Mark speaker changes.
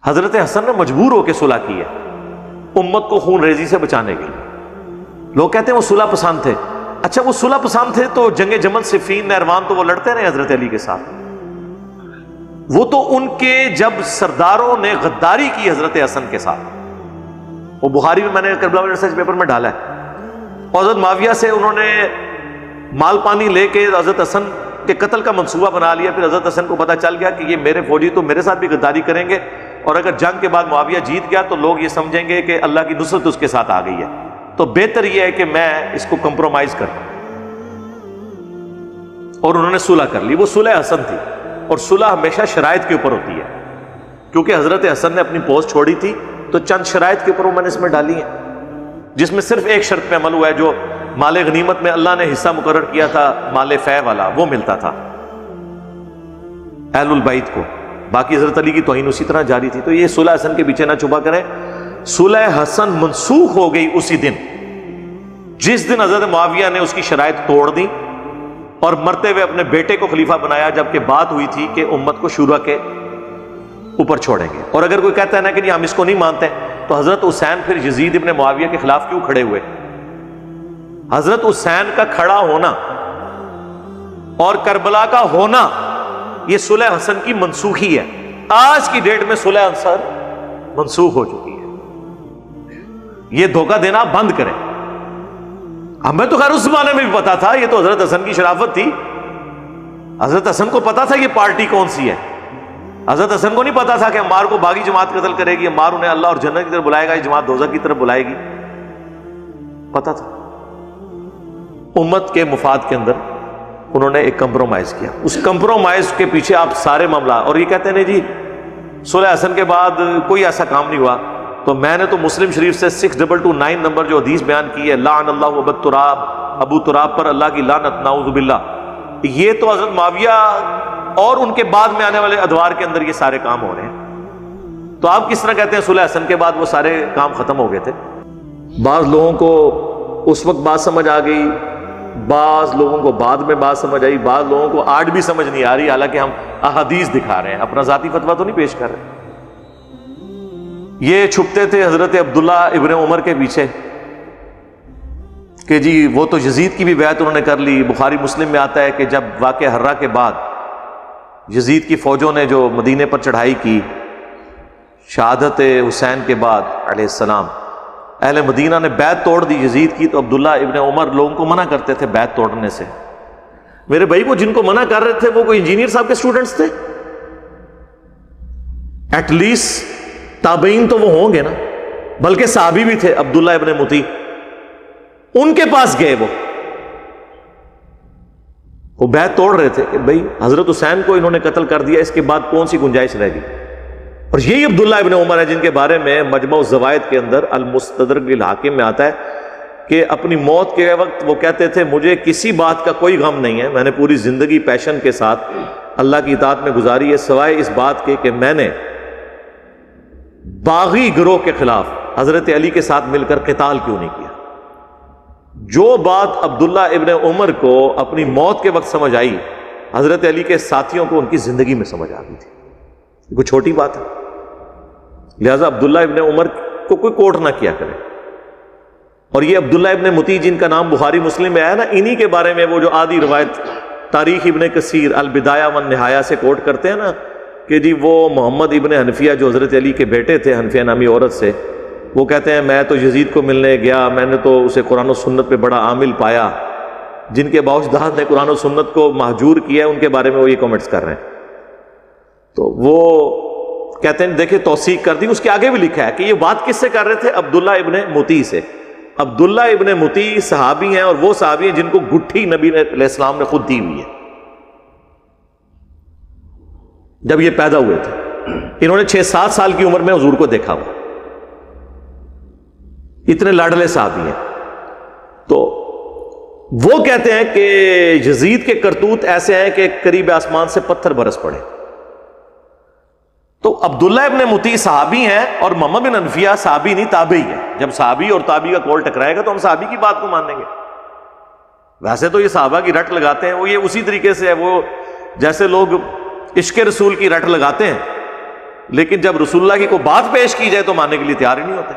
Speaker 1: حضرت حسن نے مجبور ہو کے صلح کی ہے امت کو خون ریزی سے بچانے کے لیے. لوگ کہتے ہیں وہ صلح پسند تھے. اچھا وہ صلح پسند تھے تو جنگ جمل صفین نہروان تو وہ لڑتے رہے حضرت علی کے ساتھ. وہ تو ان کے جب سرداروں نے غداری کی حضرت حسن کے ساتھ, وہ بخاری میں نے کربلا ریسرچ پیپر میں ڈالا ہے, اور حضرت معاویہ سے انہوں نے مال پانی لے کے حضرت حسن کے قتل کا منصوبہ بنا لیا. پھر حضرت حسن کو پتا چل گیا کہ یہ میرے فوجی تو میرے ساتھ بھی غداری کریں گے, اور اگر جنگ کے بعد معاویہ جیت گیا تو لوگ یہ سمجھیں گے کہ اللہ کی نصرت اس کے ساتھ آ گئی ہے, تو بہتر یہ ہے کہ میں اس کو کمپرومائز کروں. اور انہوں نے صلح کر لی. وہ صلح حسن تھی, اور صلح ہمیشہ شرائط کے اوپر ہوتی ہے. کیونکہ حضرت حسن نے اپنی پوسٹ چھوڑی تھی تو چند شرائط کے اوپر وہ میں نے اس میں ڈالی ہیں, جس میں صرف ایک شرط پہ عمل ہوا ہے, جو مال غنیمت میں اللہ نے حصہ مقرر کیا تھا مال فے والا, وہ ملتا تھا اہل البیت کو. باقی حضرت علی کی توہین اسی طرح جاری تھی. تو یہ صلح حسن کے پیچھے نہ چھپا کریں. صلح حسن منسوخ ہو گئی اسی دن جس دن حضرت معاویہ نے اس کی شرائط توڑ دی اور مرتے ہوئے اپنے بیٹے کو خلیفہ بنایا, جبکہ بات ہوئی تھی کہ امت کو شورا کے اوپر چھوڑیں گے. اور اگر کوئی کہتا ہے نا کہ جی ہم اس کو نہیں مانتے, تو حضرت حسین پھر یزید ابن معاویہ کے خلاف کیوں کھڑے ہوئے؟ حضرت حسین کا کھڑا ہونا اور کربلا کا ہونا یہ صلح حسن کی منسوخی ہے. آج کی ڈیٹ میں صلح حسن منسوخ ہو چکی ہے. یہ دھوکہ دینا آپ بند کریں. ہمیں تو خیر اس زمانے میں بھی پتا تھا, یہ تو حضرت حسن کی شرافت تھی. حضرت حسن کو پتا تھا یہ پارٹی کون سی ہے. حضرت حسن کو نہیں پتا تھا کہ عمار کو باغی جماعت قتل کرے گی, عمار انہیں اللہ اور جنت کی طرف بلائے گا, یہ جماعت دوزخ کی طرف بلائے گی. پتا تھا. امت کے مفاد کے اندر انہوں نے ایک کمپرومائز کیا. اس کمپرومائز کے پیچھے آپ سارے معاملہ, اور یہ کہتے ہیں نہیں جی صلح حسن کے بعد کوئی ایسا کام نہیں ہوا. تو میں نے تو مسلم شریف سے 6229 نمبر جو حدیث بیان کی ہے, لعن اللہ ابو تراب, ابو تراب پر اللہ کی لعنت, نعوذ باللہ, یہ تو حضرت معاویہ اور ان کے بعد میں آنے والے ادوار کے اندر یہ سارے کام ہو رہے ہیں. تو آپ کس طرح کہتے ہیں صلح حسن کے بعد وہ سارے کام ختم ہو گئے تھے؟ بعض لوگوں کو اس وقت بات سمجھ آ گئی, بعض لوگوں کو بعد میں بات سمجھ آئی, بعض لوگوں کو آج بھی سمجھ نہیں آ رہی, حالانکہ ہم احادیث دکھا رہے ہیں, اپنا ذاتی فتویٰ تو نہیں پیش کر رہے. یہ چھپتے تھے حضرت عبداللہ ابن عمر کے پیچھے کہ جی وہ تو یزید کی بھی بیعت انہوں نے کر لی. بخاری مسلم میں آتا ہے کہ جب واقعہ حرہ کے بعد یزید کی فوجوں نے جو مدینے پر چڑھائی کی شہادت حسین کے بعد علیہ السلام, اہل مدینہ نے بیعت توڑ دی یزید کی. تو عبداللہ ابن عمر لوگوں کو منع کرتے تھے بیعت توڑنے سے. میرے بھائی کو جن کو منع کر رہے تھے وہ کوئی انجینئر صاحب کے اسٹوڈنٹس تھے؟ ایٹ لیسٹ تابعین تو وہ ہوں گے نا, بلکہ صحابی بھی تھے. عبداللہ ابن متی, ان کے پاس گئے, وہ بیعت توڑ رہے تھے کہ بھائی حضرت حسین کو انہوں نے قتل کر دیا, اس کے بعد کون سی گنجائش رہ گئی. اور یہی عبداللہ ابن عمر ہے جن کے بارے میں مجمع الزوائد کے اندر المستدرک للحاکم میں آتا ہے کہ اپنی موت کے وقت وہ کہتے تھے مجھے کسی بات کا کوئی غم نہیں ہے, میں نے پوری زندگی پیشن کے ساتھ اللہ کی اطاعت میں گزاری ہے, سوائے اس بات کے کہ میں نے باغی گروہ کے خلاف حضرت علی کے ساتھ مل کر قتال کیوں نہیں کیا. جو بات عبداللہ ابن عمر کو اپنی موت کے وقت سمجھ آئی, حضرت علی کے ساتھیوں کو ان کی زندگی میں سمجھ آ گئی تھی. کوئی چھوٹی بات ہے. لہذا عبداللہ ابن عمر کو کوئی کوٹ نہ کیا کرے. اور یہ عبداللہ ابن متی جن کا نام بخاری مسلم میں آیا نا, انہی کے بارے میں وہ جو آدھی روایت تاریخ ابن کثیر البدایہ والنہایہ سے کوٹ کرتے ہیں نا کہ جی وہ محمد ابن حنفیہ جو حضرت علی کے بیٹے تھے, حنفیہ نامی عورت سے, وہ کہتے ہیں میں تو یزید کو ملنے گیا, میں نے تو اسے قرآن و سنت پہ بڑا عامل پایا. جن کے باوجداد نے قرآن و سنت کو مہجور کیا ہے ان کے بارے میں وہ یہ کمنٹس کر رہے ہیں. تو وہ کہتے ہیں دیکھیں توثیق کر دی. اس کے آگے بھی لکھا ہے کہ یہ بات کس سے کر رہے تھے؟ عبداللہ ابن متی سے. عبداللہ ابن متی صحابی ہیں, اور وہ صحابی ہیں جن کو گٹھی نبی علیہ السلام نے خود دی ہوئی ہے. جب یہ پیدا ہوئے تھے انہوں نے 6-7 سال کی عمر میں حضور کو دیکھا ہوا. اتنے لاڈلے صحابی ہیں. تو وہ کہتے ہیں کہ یزید کے کرتوت ایسے ہیں کہ قریب آسمان سے پتھر برس پڑے. تو عبداللہ ابن متی صحابی ہیں اور محمد بن حنفیہ صحابی نہیں تابعی ہے. جب صحابی اور تابعی کا کول ٹکرائے گا تو ہم صحابی کی بات کو مانیں گے. ویسے تو یہ صحابہ کی رٹ لگاتے ہیں, وہ یہ اسی طریقے سے ہے وہ جیسے لوگ عشق رسول کی رٹ لگاتے ہیں لیکن جب رسول اللہ کی کوئی بات پیش کی جائے تو ماننے کے لیے تیار ہی نہیں ہوتے.